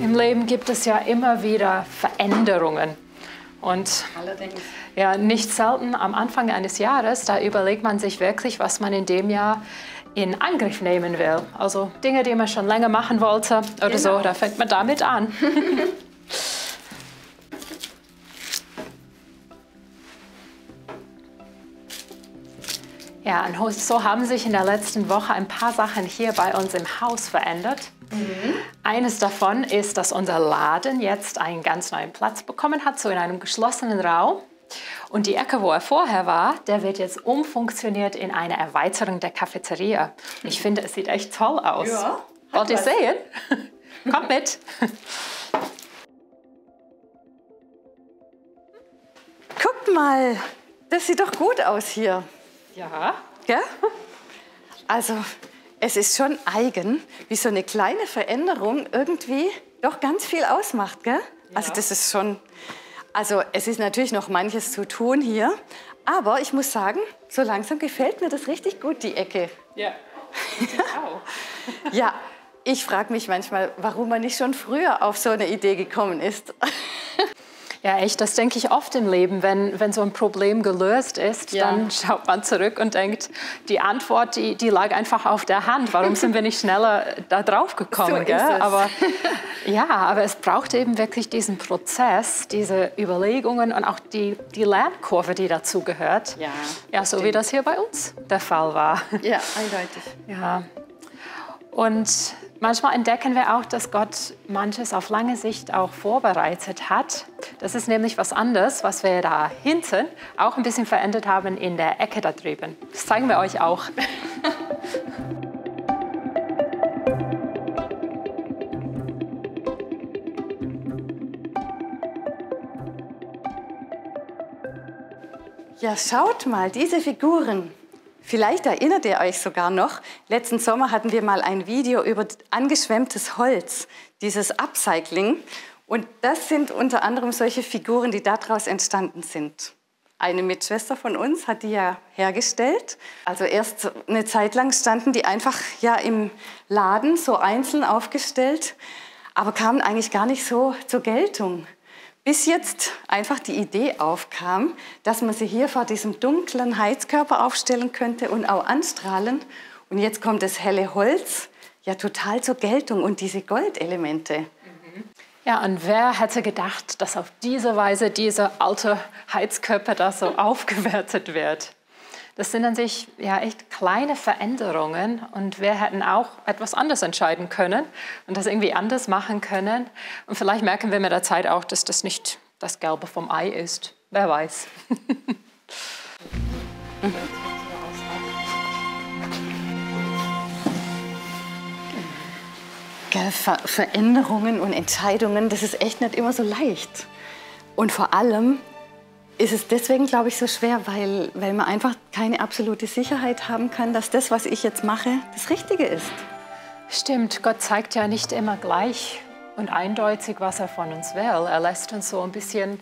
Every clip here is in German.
Im Leben gibt es ja immer wieder Veränderungen. Und allerdings. Ja, nicht selten am Anfang eines Jahres, da überlegt man sich wirklich, was man in dem Jahr in Angriff nehmen will. Also Dinge, die man schon länger machen wollte oder so, da fängt man damit an. Ja, und so haben sich in der letzten Woche ein paar Sachen hier bei uns im Haus verändert. Eines davon ist, dass unser Laden jetzt einen ganz neuen Platz bekommen hat, so in einem geschlossenen Raum. Und die Ecke, wo er vorher war, der wird jetzt umfunktioniert in eine Erweiterung der Cafeteria. Ich finde, es sieht echt toll aus. Ja, wollt ihr sehen? Kommt mit. Guckt mal, das sieht doch gut aus hier. Ja. Gell? Also, es ist schon eigen, wie so eine kleine Veränderung irgendwie doch ganz viel ausmacht, gell? Ja. Also das ist schon, also es ist natürlich noch manches zu tun hier, aber ich muss sagen, so langsam gefällt mir das richtig gut, die Ecke. Ja, ich auch. Ja, ich frage mich manchmal, warum man nicht schon früher auf so eine Idee gekommen ist. Ja, echt, das denke ich oft im Leben. Wenn so ein Problem gelöst ist, dann schaut man zurück und denkt, die Antwort, die lag einfach auf der Hand. Warum sind wir nicht schneller da drauf gekommen? So gell? ist es. Aber es braucht eben wirklich diesen Prozess, diese Überlegungen und auch die Lernkurve, die dazu gehört. Ja, so wie das hier bei uns der Fall war. Ja, eindeutig. Ja. Und manchmal entdecken wir auch, dass Gott manches auf lange Sicht auch vorbereitet hat. Das ist nämlich was anderes, was wir da hinten auch ein bisschen verändert haben in der Ecke da drüben. Das zeigen wir euch auch. Ja, schaut mal, diese Figuren. Vielleicht erinnert ihr euch sogar noch, letzten Sommer hatten wir mal ein Video über angeschwemmtes Holz, dieses Upcycling. Und das sind unter anderem solche Figuren, die daraus entstanden sind. Eine Mitschwester von uns hat die ja hergestellt. Also erst eine Zeit lang standen die einfach ja im Laden so einzeln aufgestellt, aber kamen eigentlich gar nicht so zur Geltung. Bis jetzt einfach die Idee aufkam, dass man sie hier vor diesem dunklen Heizkörper aufstellen könnte und auch anstrahlen. Und jetzt kommt das helle Holz ja total zur Geltung und diese Goldelemente. Ja, und wer hätte gedacht, dass auf diese Weise dieser alte Heizkörper da so aufgewertet wird? Das sind an sich ja echt kleine Veränderungen und wir hätten auch etwas anders entscheiden können und das irgendwie anders machen können. Und vielleicht merken wir mit der Zeit auch, dass das nicht das Gelbe vom Ei ist. Wer weiß. Veränderungen und Entscheidungen, das ist echt nicht immer so leicht. Und vor allem ist es deswegen, glaube ich, so schwer, weil man einfach keine absolute Sicherheit haben kann, dass das, was ich jetzt mache, das Richtige ist. Stimmt, Gott zeigt ja nicht immer gleich und eindeutig, was er von uns will. Er lässt uns so ein bisschen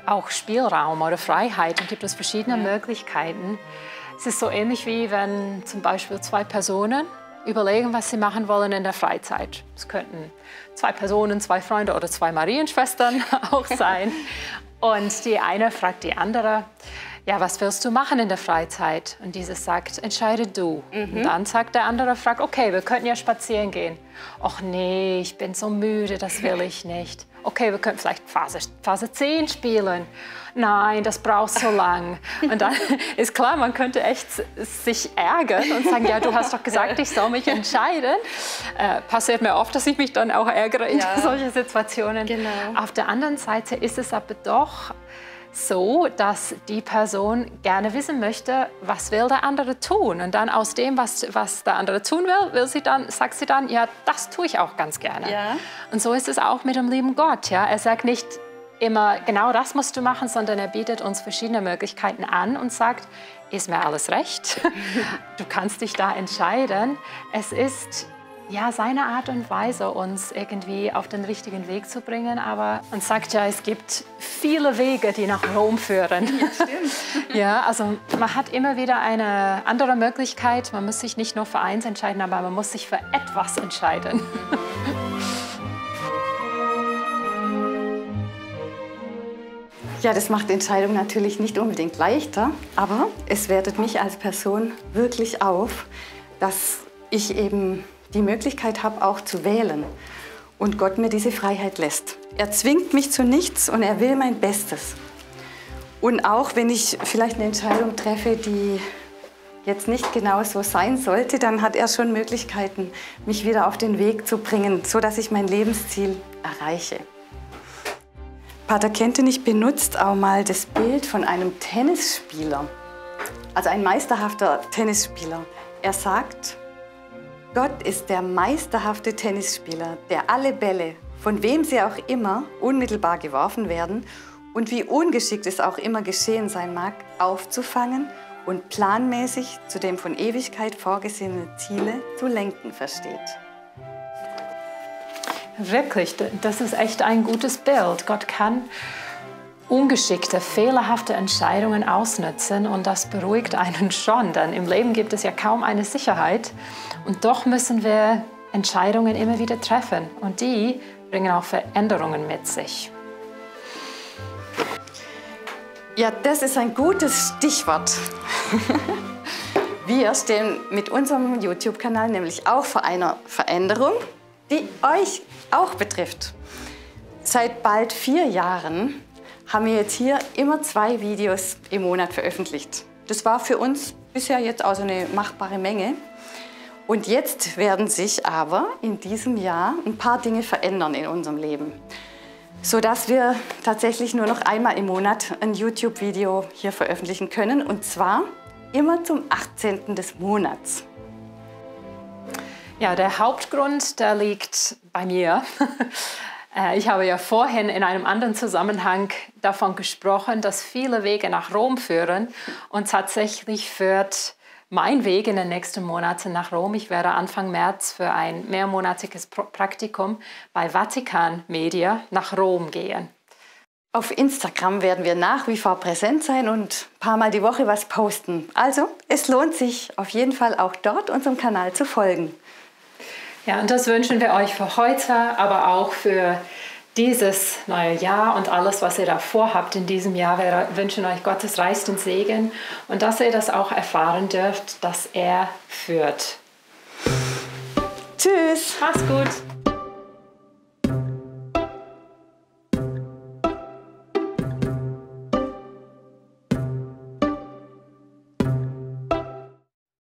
auch Spielraum oder Freiheit und gibt uns verschiedene Möglichkeiten. Es ist so ähnlich wie wenn zum Beispiel zwei Personen überlegen, was sie machen wollen in der Freizeit. Es könnten zwei Personen, zwei Freunde oder zwei Marienschwestern auch sein. Und die eine fragt die andere, ja, was willst du machen in der Freizeit? Und diese sagt, entscheide du. Und dann sagt der andere, fragt, okay, wir könnten ja spazieren gehen. Och nee, ich bin so müde, das will ich nicht. Okay, wir könnten vielleicht Phase 10 spielen. Nein, das braucht so lang. Und dann ist klar, man könnte echt sich ärgern und sagen, ja, du hast doch gesagt, ich soll mich entscheiden. Passiert mir oft, dass ich mich dann auch ärgere in solchen Situationen. Genau. Auf der anderen Seite ist es aber doch so, dass die Person gerne wissen möchte, was will der andere tun. Und dann aus dem, was der andere tun will, sagt sie dann, ja, das tue ich auch ganz gerne. Ja. Und so ist es auch mit dem lieben Gott. Ja? Er sagt nicht, immer, genau das musst du machen, sondern er bietet uns verschiedene Möglichkeiten an und sagt, ist mir alles recht? Du kannst dich da entscheiden. Es ist ja seine Art und Weise, uns irgendwie auf den richtigen Weg zu bringen. Aber man sagt ja, es gibt viele Wege, die nach Rom führen. Ja, stimmt. Ja, also man hat immer wieder eine andere Möglichkeit. Man muss sich nicht nur für eins entscheiden, aber man muss sich für etwas entscheiden. Ja, das macht Entscheidungen natürlich nicht unbedingt leichter, aber es wertet mich als Person wirklich auf, dass ich eben die Möglichkeit habe, auch zu wählen und Gott mir diese Freiheit lässt. Er zwingt mich zu nichts und er will mein Bestes. Und auch wenn ich vielleicht eine Entscheidung treffe, die jetzt nicht genau so sein sollte, dann hat er schon Möglichkeiten, mich wieder auf den Weg zu bringen, sodass ich mein Lebensziel erreiche. Pater Kentenich benutzt auch mal das Bild von einem Tennisspieler, also ein meisterhafter Tennisspieler. Er sagt, Gott ist der meisterhafte Tennisspieler, der alle Bälle, von wem sie auch immer, unmittelbar geworfen werden und wie ungeschickt es auch immer geschehen sein mag, aufzufangen und planmäßig zu dem von Ewigkeit vorgesehenen Ziele zu lenken versteht. Wirklich, das ist echt ein gutes Bild. Gott kann ungeschickte, fehlerhafte Entscheidungen ausnutzen und das beruhigt einen schon, denn im Leben gibt es ja kaum eine Sicherheit und doch müssen wir Entscheidungen immer wieder treffen und die bringen auch Veränderungen mit sich. Ja, das ist ein gutes Stichwort. Wir stehen mit unserem YouTube-Kanal nämlich auch vor einer Veränderung, die euch auch betrifft. Seit bald 4 Jahren haben wir jetzt hier immer 2 Videos im Monat veröffentlicht. Das war für uns bisher jetzt auch so eine machbare Menge. Und jetzt werden sich aber in diesem Jahr ein paar Dinge verändern in unserem Leben, sodass wir tatsächlich nur noch einmal im Monat ein YouTube-Video hier veröffentlichen können, und zwar immer zum 18. des Monats. Ja, der Hauptgrund, der liegt bei mir. Ich habe ja vorhin in einem anderen Zusammenhang davon gesprochen, dass viele Wege nach Rom führen. Und tatsächlich führt mein Weg in den nächsten Monaten nach Rom. Ich werde Anfang März für ein mehrmonatiges Praktikum bei Vatikan Media nach Rom gehen. Auf Instagram werden wir nach wie vor präsent sein und ein paar Mal die Woche was posten. Also, es lohnt sich auf jeden Fall auch dort unserem Kanal zu folgen. Ja, und das wünschen wir euch für heute, aber auch für dieses neue Jahr und alles, was ihr da vorhabt in diesem Jahr. Wir wünschen euch Gottes reichsten Segen und dass ihr das auch erfahren dürft, dass er führt. Tschüss! Mach's gut!